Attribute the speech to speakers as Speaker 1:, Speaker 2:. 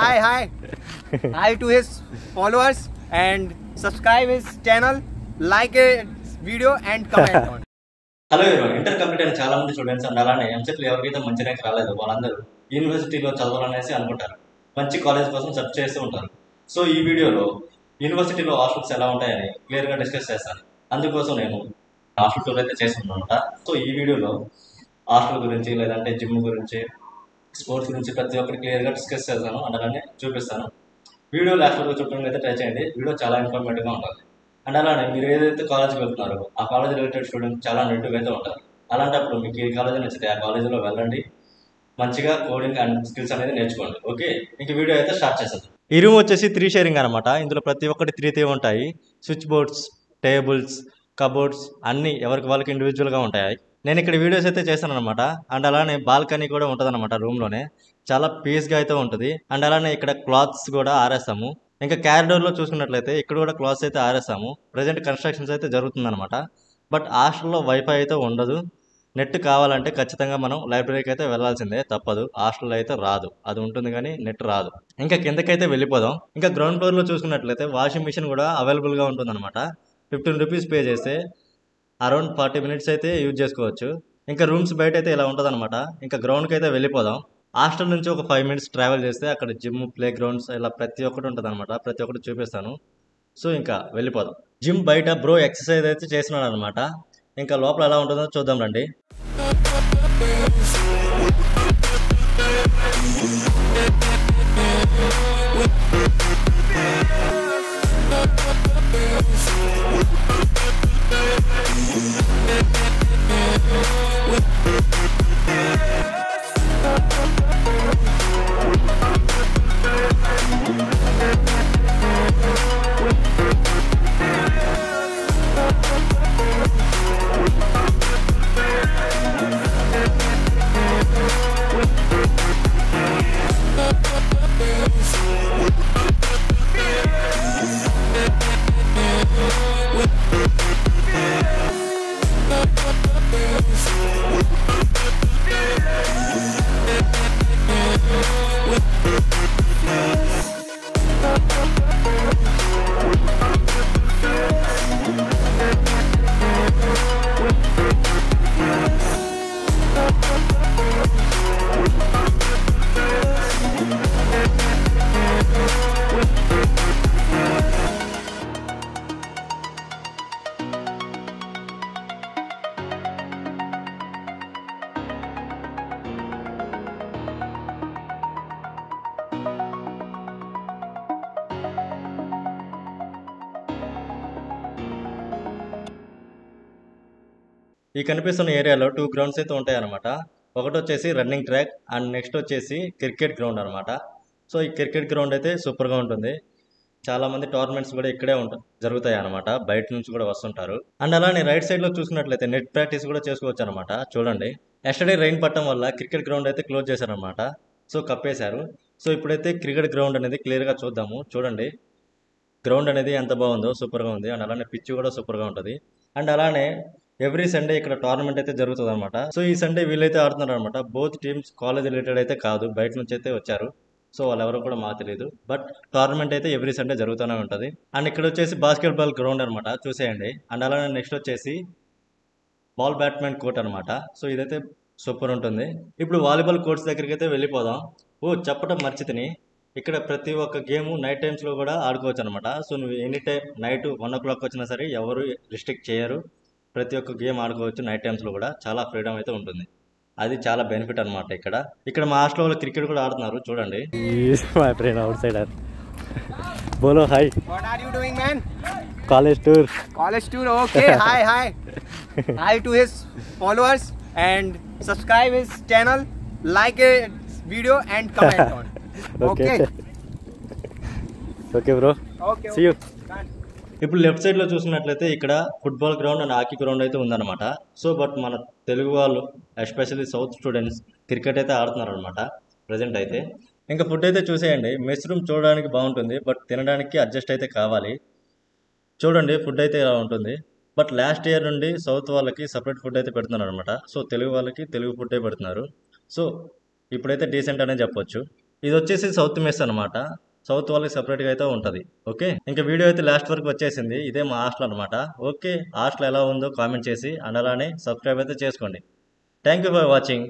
Speaker 1: hi, hi. Hi to his followers and subscribe his channel, like a video and comment on.
Speaker 2: Hello ఎవరు inter complete అయిన చాలా మంది students and అలానే ఎంసెట్లు ఎవరికైతే మంచి ర్యాంక్ రాలేదు వాళ్ళందరూ యూనివర్సిటీలో చదవాలనేసి అనుకుంటారు. మంచి కాలేజ్ కోసం సెర్చ్ చేస్తూ ఉంటారు. సో ఈ వీడియోలో యూనివర్సిటీలో హాస్టల్స్ ఎలా ఉంటాయని క్లియర్గా డిస్కస్ చేస్తాను. అందుకోసం నేను హాస్టల్ టూర్ అయితే చేస్తున్నాను అనమాట. సో ఈ వీడియోలో హాస్టల్ గురించి లేదంటే జిమ్ గురించి స్పోర్ట్స్ గురించి ప్రతి ఒక్కటి క్లియర్గా డిస్కస్ చేస్తాను అండ్ అలానే చూపిస్తాను. వీడియో లాస్ట్ వరకు చూడడానికి అయితే ట్రై చేయండి. వీడియో చాలా ఇన్ఫర్మేటివ్గా ఉంటుంది. అండ్ అలానే మీరు ఏదైతే కాలేజ్కి వెళ్తున్నారో ఆ కాలేజ్ రిలేటెడ్ స్టూడెంట్స్ చాలా నెగిటివ్ అయితే ఉంటారు. అలాంటప్పుడు మీకు ఏ కాలేజ్ నచ్చితే ఆ కాలేజీలో వెళ్ళండి, మంచిగా కోడింగ్ అండ్ స్కిల్స్ అనేది నేర్చుకోండి. ఓకే, ఇంక వీడియో అయితే స్టార్ట్ చేస్తాను. ఈ రూమ్ వచ్చేసి 3 షేరింగ్ అనమాట. ఇందులో ప్రతి ఒక్కటి 3 ఉంటాయి. స్విచ్ బోర్డ్స్, టేబుల్స్, కబోర్డ్స్ అన్నీ ఎవరికి వాళ్ళకి ఇండివిజువల్గా ఉంటాయి. నేను ఇక్కడ వీడియోస్ అయితే చేస్తాను అనమాట. అండ్ అలానే బాల్కనీ కూడా ఉంటుంది అనమాట. రూమ్లోనే చాలా పీస్గా అయితే ఉంటుంది. అండ్ అలానే ఇక్కడ క్లాత్స్ కూడా ఆరేస్తాము. ఇంకా క్యారిడోర్లో చూసుకున్నట్లయితే ఇక్కడ కూడా క్లాత్స్ అయితే ఆరేస్తాము. ప్రజెంట్ కన్స్ట్రక్షన్స్ అయితే జరుగుతుందన్నమాట. బట్ హాస్టల్లో వైఫై అయితే ఉండదు. నెట్ కావాలంటే ఖచ్చితంగా మనం లైబ్రరీకి అయితే వెళ్ళాల్సిందే, తప్పదు. హాస్టల్లో అయితే రాదు, అది ఉంటుంది కానీ నెట్ రాదు. ఇంకా కిందకైతే వెళ్ళిపోదాం. ఇంకా గ్రౌండ్ ఫ్లోర్లో చూసుకున్నట్లయితే వాషింగ్ మిషన్ కూడా అవైలబుల్గా ఉంటుందన్నమాట. 15 రూపీస్ పే చేస్తే అరౌండ్ 40 మినిట్స్ అయితే యూజ్ చేసుకోవచ్చు. ఇంకా రూమ్స్ బయట అయితే ఇలా ఉంటుంది అనమాట. ఇంకా గ్రౌండ్కి అయితే వెళ్ళిపోదాం. హాస్టల్ నుంచి ఒక 5 మినిట్స్ ట్రావెల్ చేస్తే అక్కడ జిమ్, ప్లే గ్రౌండ్స్ ఇలా ప్రతి ఒక్కటి ఉంటుంది అనమాట. ప్రతి ఒక్కటి చూపిస్తాను. సో ఇంకా వెళ్ళిపోదాం. జిమ్ బయట బ్రో ఎక్సర్సైజ్ అయితే చేస్తున్నాడు అనమాట. ఇంకా లోపల ఎలా ఉంటుందో చూద్దాం రండి. ఈ కనిపిస్తున్న ఏరియాలో 2 గ్రౌండ్స్ అయితే ఉంటాయి అనమాట. ఒకటి వచ్చేసి రన్నింగ్ ట్రాక్ అండ్ నెక్స్ట్ వచ్చేసి క్రికెట్ గ్రౌండ్ అనమాట. సో ఈ క్రికెట్ గ్రౌండ్ అయితే సూపర్గా ఉంటుంది. చాలామంది టోర్నమెంట్స్ కూడా ఇక్కడే జరుగుతాయి అనమాట. బయట నుంచి కూడా వస్తుంటారు. అండ్ అలానే రైట్ సైడ్లో చూసుకున్నట్లయితే నెట్ ప్రాక్టీస్ కూడా చేసుకోవచ్చు అనమాట. చూడండి, ఎస్టర్డే రైన్ పట్టడం వల్ల క్రికెట్ గ్రౌండ్ అయితే క్లోజ్ చేశారనమాట. సో కప్పేశారు. సో ఇప్పుడైతే క్రికెట్ గ్రౌండ్ అనేది క్లియర్గా చూద్దాము. చూడండి, గ్రౌండ్ అనేది ఎంత బాగుందో, సూపర్గా ఉంది. అండ్ అలానే పిచ్ కూడా సూపర్గా ఉంటుంది. అండ్ అలానే ఎవ్రీ సండే ఇక్కడ టోర్నమెంట్ అయితే జరుగుతుంది అనమాట. సో ఈ సండే వీళ్ళైతే ఆడుతున్నారు అనమాట. బోత్ టీమ్స్ కాలేజ్ రిలేటెడ్ అయితే కాదు, బయట నుంచి అయితే వచ్చారు. సో వాళ్ళు ఎవరో కూడా మాకు తెలియదు. బట్ టోర్నమెంట్ అయితే ఎవ్రీ సండే జరుగుతూనే ఉంటుంది. అండ్ ఇక్కడ వచ్చేసి బాస్కెట్బాల్ గ్రౌండ్ అనమాట, చూసేయండి. అండ్ అలానే నెక్స్ట్ వచ్చేసి బాల్ బ్యాట్మెన్ కోర్ట్ అనమాట. సో ఇదైతే సూపర్ ఉంటుంది. ఇప్పుడు వాలీబాల్ కోర్ట్స్ దగ్గరికి అయితే వెళ్ళిపోదాం. చెప్పడం మర్చితిని, ఇక్కడ ప్రతి ఒక్క గేమ్ నైట్ టైమ్స్లో కూడా ఆడుకోవచ్చు అనమాట. సో నువ్వు ఎనీ టైం నైట్ 1 o'clock వచ్చినా సరే ఎవరు రిస్ట్రిక్ట్ చేయరు. ప్రతి ఒక్క గేమ్ ఆడుకోవచ్చు. నైట్ టైమ్స్లో కూడా చాలా ఫ్రీడమ్ అయితే ఉంటుంది. అది చాలా బెనిఫిట్ అనమాట. ఇక్కడ మా హాస్టల్ వాళ్ళు క్రికెట్ కూడా ఆడుతున్నారు, చూడండి.
Speaker 3: My friend outsider. Bolo hi.
Speaker 1: What are you doing, man?
Speaker 3: College tour.
Speaker 1: College tour, okay. Hi, hi. Hi to his followers and subscribe his channel, like a video and comment on.
Speaker 3: Okay. Okay bro.
Speaker 1: Okay.
Speaker 3: See you.
Speaker 1: Done.
Speaker 2: ఇప్పుడు left సైడ్లో చూసినట్లయితే ఇక్కడ football ground and hockey ground అయితే ఉందన్నమాట. So but మన తెలుగు వాళ్ళు especially south students cricket అయితే ఆడుతున్నారు అనమాట ప్రజెంట్ అయితే. ఇంకా ఫుడ్ అయితే చూసేయండి. మెస్ రూమ్ చూడడానికి బాగుంటుంది, బట్ తినడానికి అడ్జస్ట్ అయితే కావాలి. చూడండి ఫుడ్ అయితే ఇలా ఉంటుంది. బట్ లాస్ట్ ఇయర్ నుండి సౌత్ వాళ్ళకి సపరేట్ ఫుడ్ అయితే పెడుతున్నారు అనమాట. సో తెలుగు వాళ్ళకి తెలుగు ఫుడ్డే పెడుతున్నారు. సో ఇప్పుడైతే డీసెంట్ అనే చెప్పొచ్చు. ఇది వచ్చేసి సౌత్ మెస్ అనమాట. సౌత్ వాళ్ళకి సపరేట్గా అయితే ఉంటుంది. ఓకే, ఇంకా వీడియో అయితే లాస్ట్ వరకు వచ్చేసింది. ఇదే మా హాస్టల్ అనమాట. ఓకే, హాస్టల్ ఎలా ఉందో కామెంట్ చేసి అండ్ అలానే సబ్స్క్రైబ్ అయితే చేసుకోండి. Thank you for watching.